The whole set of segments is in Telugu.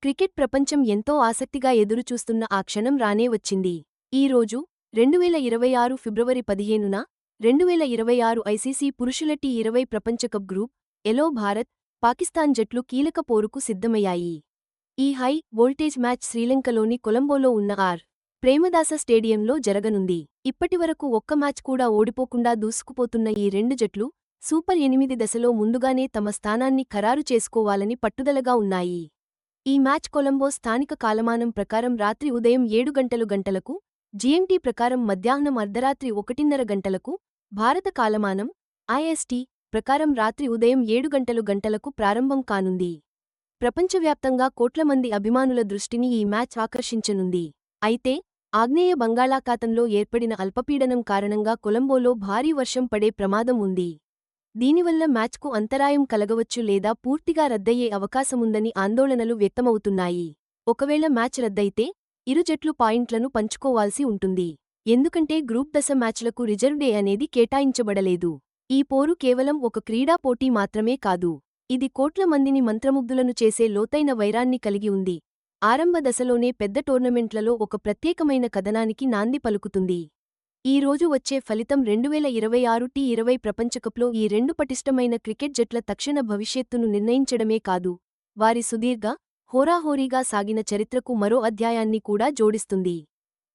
క్రికెట్ ప్రపంచం ఎంతో ఆసక్తిగా ఎదురుచూస్తున్న ఆ క్షణం రానే వచ్చింది. ఈ రోజు 2026 ఫిబ్రవరి 15న 2026 ఐసీసీ పురుషుల టీ20 ప్రపంచకప్ గ్రూప్ ఎలో భారత్, పాకిస్తాన్ జట్లు కీలక పోరుకు సిద్ధమయ్యాయి. ఈ హై వోల్టేజ్ మ్యాచ్ శ్రీలంకలోని కొలంబోలో ఉన్న ఆర్. ప్రేమదాస స్టేడియంలో జరగనుంది. ఇప్పటివరకు ఒక్క మ్యాచ్ కూడా ఓడిపోకుండా దూసుకుపోతున్న ఈ రెండు జట్లు సూపర్ 8 దశలో ముందుగానే తమ స్థానాన్ని ఖరారు చేసుకోవాలని పట్టుదలగా ఉన్నాయి. ఈ మ్యాచ్ కొలంబో స్థానిక కాలమానం ప్రకారం రాత్రి ఉదయం 7 గంటలకు, జీఎంటీ ప్రకారం మధ్యాహ్నం అర్ధరాత్రి 1:30 గంటలకు, భారత కాలమానం ఐఎస్టీ ప్రకారం రాత్రి ఉదయం 7 గంటలకు ప్రారంభం కానుంది. ప్రపంచవ్యాప్తంగా కోట్ల మంది అభిమానుల దృష్టిని ఈ మ్యాచ్ ఆకర్షించనుంది. అయితే ఆగ్నేయ బంగాళాఖాతంలో ఏర్పడిన అల్పపీడనం కారణంగా కొలంబోలో భారీ వర్షం పడే ప్రమాదం ఉంది. దీనివల్ల మ్యాచ్కు అంతరాయం కలగవచ్చు లేదా పూర్తిగా రద్దయ్యే అవకాశముందని ఆందోళనలు వ్యక్తమవుతున్నాయి. ఒకవేళ మ్యాచ్ రద్దయితే ఇరు జట్లు పాయింట్లను పంచుకోవాల్సి ఉంటుంది. ఎందుకంటే గ్రూప్ దశ మ్యాచ్లకు రిజర్వ్ డే అనేది కేటాయించబడలేదు. ఈ పోరు కేవలం ఒక క్రీడా పోటీ మాత్రమే కాదు. ఇది కోట్ల మందిని మంత్రముగ్ధులను చేసే లోతైన వైరాన్ని కలిగి ఉంది. ఆరంభ దశలోనే పెద్ద టోర్నమెంట్లలో ఒక ప్రత్యేకమైన కథనానికి నాంది పలుకుతుంది. ఈ రోజు వచ్చే ఫలితం 2026 టీ20 ప్రపంచకప్లో ఈ రెండు పటిష్టమైన క్రికెట్ జట్ల తక్షణ భవిష్యత్తును నిర్ణయించడమే కాదు, వారి సుదీర్ఘ, హోరాహోరీగా సాగిన చరిత్రకు మరో అధ్యాయాన్ని కూడా జోడిస్తుంది.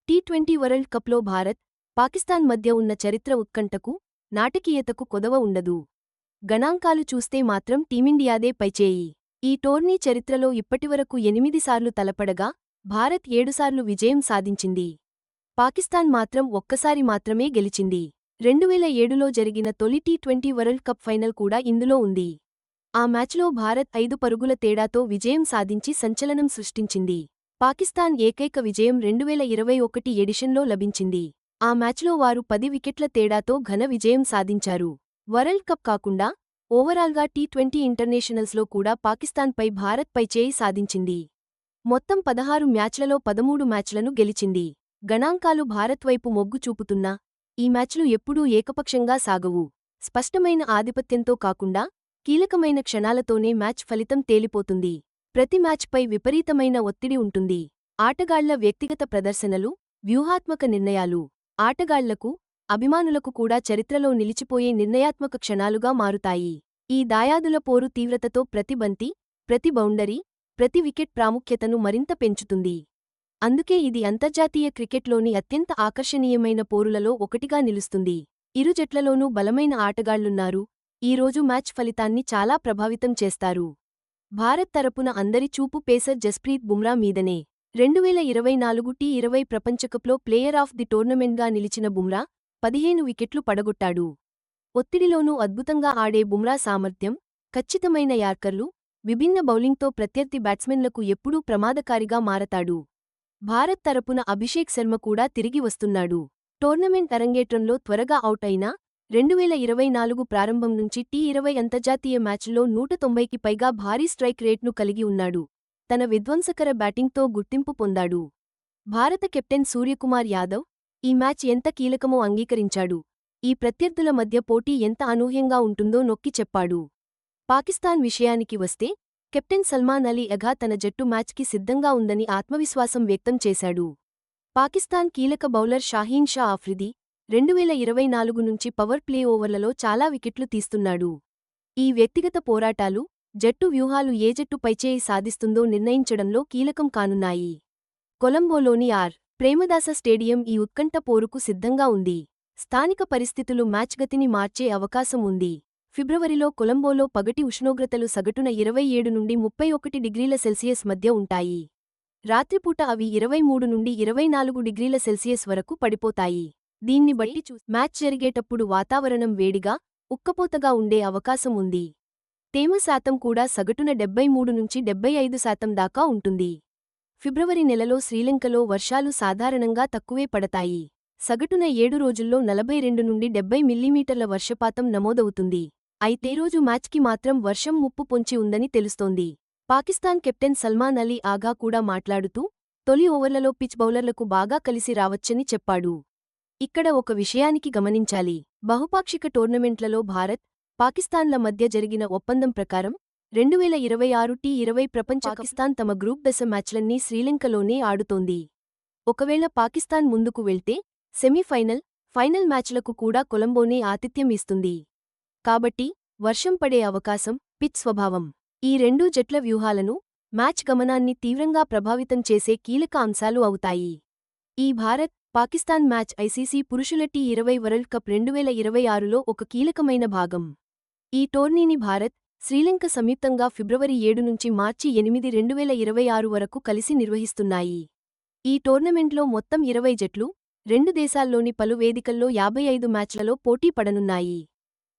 టీ20 వరల్డ్ కప్లో భారత్, పాకిస్తాన్ మధ్య ఉన్న చరిత్ర ఉత్కంఠకు, నాటకీయతకు కొదవ ఉండదు. గణాంకాలు చూస్తే మాత్రం టీమిండియాదే పైచేయి. ఈ టోర్నీ చరిత్రలో ఇప్పటివరకు 8 సార్లు తలపడగా, భారత్ 7 సార్లు విజయం సాధించింది. పాకిస్తాన్ మాత్రం ఒక్కసారి మాత్రమే గెలిచింది. 2007లో జరిగిన తొలి టీ20 వరల్డ్ కప్ ఫైనల్ కూడా ఇందులో ఉంది. ఆ మ్యాచ్లో భారత్ 5 పరుగుల తేడాతో విజయం సాధించి సంచలనం సృష్టించింది. పాకిస్తాన్ ఏకైక విజయం 2021 ఎడిషన్లో లభించింది. ఆ మ్యాచ్లో వారు 10 వికెట్ల తేడాతో ఘన విజయం సాధించారు. వరల్డ్ కప్ కాకుండా ఓవరాల్గా టీ20 ఇంటర్నేషనల్స్లో కూడా పాకిస్తాన్పై భారత్ పైచేయి సాధించింది. మొత్తం 16 మ్యాచ్లలో 13 మ్యాచ్లను గెలిచింది. గణాంకాలు భారత్ వైపు మొగ్గు చూపుతున్నా ఈ మ్యాచ్లు ఎప్పుడూ ఏకపక్షంగా సాగవు. స్పష్టమైన ఆధిపత్యంతో కాకుండా కీలకమైన క్షణాలతోనే మ్యాచ్ ఫలితం తేలిపోతుంది. ప్రతి మ్యాచ్పై విపరీతమైన ఒత్తిడి ఉంటుంది. ఆటగాళ్ల వ్యక్తిగత ప్రదర్శనలు, వ్యూహాత్మక నిర్ణయాలు ఆటగాళ్లకు, అభిమానులకు కూడా చరిత్రలో నిలిచిపోయే నిర్ణయాత్మక క్షణాలుగా మారుతాయి. ఈ దాయాదుల పోరు తీవ్రతతో ప్రతి బంతి, ప్రతి బౌండరీ, ప్రతి వికెట్ ప్రాముఖ్యతను మరింత పెంచుతుంది. అందుకే ఇది అంతర్జాతీయ క్రికెట్లోని అత్యంత ఆకర్షణీయమైన పోరులలో ఒకటిగా నిలుస్తుంది. ఇరు జట్లలోనూ బలమైన ఆటగాళ్లున్నారు. ఈ రోజు మ్యాచ్ ఫలితాన్ని చాలా ప్రభావితం చేస్తారు. భారత్ తరపున అందరి చూపు పేసర్ జస్ప్రీత్ బుమ్రా మీదనే. 2024 టీ20 ప్రపంచకప్లో ప్లేయర్ ఆఫ్ ది టోర్నమెంట్గా నిలిచిన బుమ్రా 15 వికెట్లు పడగొట్టాడు. ఒత్తిడిలోనూ అద్భుతంగా ఆడే బుమ్రా సామర్థ్యం, ఖచ్చితమైన యార్కర్లు, విభిన్న బౌలింగ్తో ప్రత్యర్థి బ్యాట్స్మెన్లకు ఎప్పుడూ ప్రమాదకారిగా మారతాడు. భారత్ తరపున అభిషేక్ శర్మ కూడా తిరిగి వస్తున్నాడు. టోర్నమెంట్ అరంగేట్రంలో త్వరగా అవుట్ అయినా 2024 ప్రారంభం నుంచి టీ20 అంతర్జాతీయ మ్యాచ్ల్లో 190కి పైగా భారీ స్ట్రైక్ రేట్ను కలిగి ఉన్నాడు. తన విధ్వంసకర బ్యాటింగ్తో గుర్తింపు పొందాడు. భారత కెప్టెన్ సూర్యకుమార్ యాదవ్ ఈ మ్యాచ్ ఎంత కీలకమో అంగీకరించాడు. ఈ ప్రత్యర్థుల మధ్య పోటీ ఎంత అనూహ్యంగా ఉంటుందో నొక్కి చెప్పాడు. పాకిస్తాన్ విషయానికి వస్తే కెప్టెన్ సల్మాన్ అలీ అఘా తన జట్టు మ్యాచ్కి సిద్ధంగా ఉందని ఆత్మవిశ్వాసం వ్యక్తం చేశాడు. పాకిస్తాన్ కీలక బౌలర్ షాహీన్ షా ఆఫ్రిది 2024 నుంచి పవర్ ప్లే ఓవర్లలో చాలా వికెట్లు తీస్తున్నాడు. ఈ వ్యక్తిగత పోరాటాలు, జట్టు వ్యూహాలు ఏ జట్టు పైచేయి సాధిస్తుందో నిర్ణయించడంలో కీలకం కానున్నాయి. కొలంబోలోని ఆర్. ప్రేమదాస స్టేడియం ఈ ఉత్కంఠ పోరుకు సిద్ధంగా ఉంది. స్థానిక పరిస్థితులు మ్యాచ్ గతిని మార్చే అవకాశం ఉంది. ఫిబ్రవరిలో కొలంబోలో పగటి ఉష్ణోగ్రతలు సగటున 27 నుండి 31 డిగ్రీల సెల్సియస్ మధ్య ఉంటాయి. రాత్రిపూట అవి 23 నుండి 24 డిగ్రీల సెల్సియస్ వరకు పడిపోతాయి. దీన్ని బట్టి మ్యాచ్ జరిగేటప్పుడు వాతావరణం వేడిగా, ఉక్కపోతగా ఉండే అవకాశం ఉంది. తేమ శాతం కూడా సగటున 73 నుంచి 75% దాకా ఉంటుంది. ఫిబ్రవరి నెలలో శ్రీలంకలో వర్షాలు సాధారణంగా తక్కువే పడతాయి. సగటున 7 రోజుల్లో 42 నుండి 70 మిల్లీమీటర్ల వర్షపాతం నమోదవుతుంది. అయితే రోజు మ్యాచ్కి మాత్రం వర్షం ముప్పు పొంచి ఉందని తెలుస్తోంది. పాకిస్తాన్ కెప్టెన్ సల్మాన్ అలీ ఆఘా కూడా మాట్లాడుతూ తొలి ఓవర్లలో పిచ్ బౌలర్లకు బాగా కలిసి రావచ్చని చెప్పాడు. ఇక్కడ ఒక విషయానికి గమనించాలి. బహుపాక్షిక టోర్నమెంట్లలో భారత్, పాకిస్తాన్ల మధ్య జరిగిన ఒప్పందం ప్రకారం 2026 టీ20 ప్రపంచ పాకిస్తాన్ తమ గ్రూప్ దశ మ్యాచ్లన్నీ శ్రీలంకలోనే ఆడుతోంది. ఒకవేళ పాకిస్తాన్ ముందుకు వెళ్తే సెమీఫైనల్, ఫైనల్ మ్యాచ్లకు కూడా కొలంబోనే ఆతిథ్యం ఇస్తుంది. కాబట్టి వర్షం పడే అవకాశం, పిచ్ స్వభావం ఈ రెండూ జట్ల వ్యూహాలను, మ్యాచ్ గమనాన్ని తీవ్రంగా ప్రభావితం చేసే కీలక అంశాలు అవుతాయి. ఈ భారత్, పాకిస్తాన్ మ్యాచ్ ఐసీసీ పురుషుల టీ20 వరల్డ్ కప్ 2026లో ఒక కీలకమైన భాగం. ఈ టోర్నీని భారత్, శ్రీలంక సంయుక్తంగా ఫిబ్రవరి 7 నుంచి మార్చి 8, 2026 వరకు కలిసి నిర్వహిస్తున్నాయి. ఈ టోర్నమెంట్లో మొత్తం 20 జట్లు, రెండు దేశాల్లోని పలు వేదికల్లో 55 మ్యాచ్లలో పోటీ పడనున్నాయి.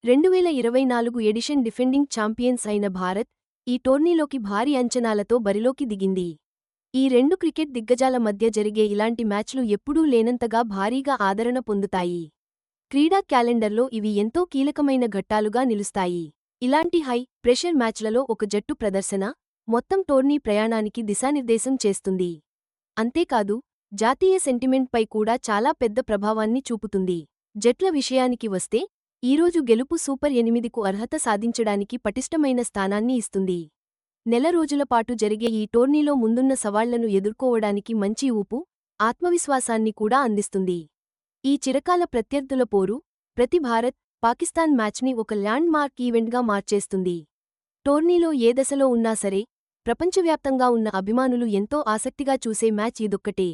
2024 ఎడిషన్ డిఫెండింగ్ ఛాంపియన్స్ అయిన భారత్ ఈ టోర్నీలోకి భారీ అంచనాలతో బరిలోకి దిగింది. ఈ రెండు క్రికెట్ దిగ్గజాల మధ్య జరిగే ఇలాంటి మ్యాచ్లు ఎప్పుడూ లేనంతగా భారీగా ఆదరణ పొందుతాయి. క్రీడా క్యాలెండర్లో ఇవి ఎంతో కీలకమైన ఘట్టాలుగా నిలుస్తాయి. ఇలాంటి హై ప్రెషర్ మ్యాచ్లలో ఒక జట్టు ప్రదర్శన మొత్తం టోర్నీ ప్రయాణానికి దిశానిర్దేశం చేస్తుంది. అంతేకాదు, జాతీయ సెంటిమెంట్పై కూడా చాలా పెద్ద ప్రభావాన్ని చూపుతుంది. జట్ల విషయానికి వస్తే, ఈరోజు గెలుపు సూపర్ 8కు అర్హత సాధించడానికి పటిష్టమైన స్థానాన్ని ఇస్తుంది. నెల రోజులపాటు జరిగే ఈ టోర్నీలో ముందున్న సవాళ్లను ఎదుర్కోవడానికి మంచి ఊపు, ఆత్మవిశ్వాసాన్ని కూడా అందిస్తుంది. ఈ చిరకాల ప్రత్యర్థుల పోరు ప్రతి భారత్, పాకిస్తాన్ మ్యాచ్ని ఒక ల్యాండ్ మార్క్ ఈవెంట్గా మార్చేస్తుంది. టోర్నీలో ఏ దశలో ఉన్నా సరే, ప్రపంచవ్యాప్తంగా ఉన్న అభిమానులు ఎంతో ఆసక్తిగా చూసే మ్యాచ్ ఇదొక్కటే.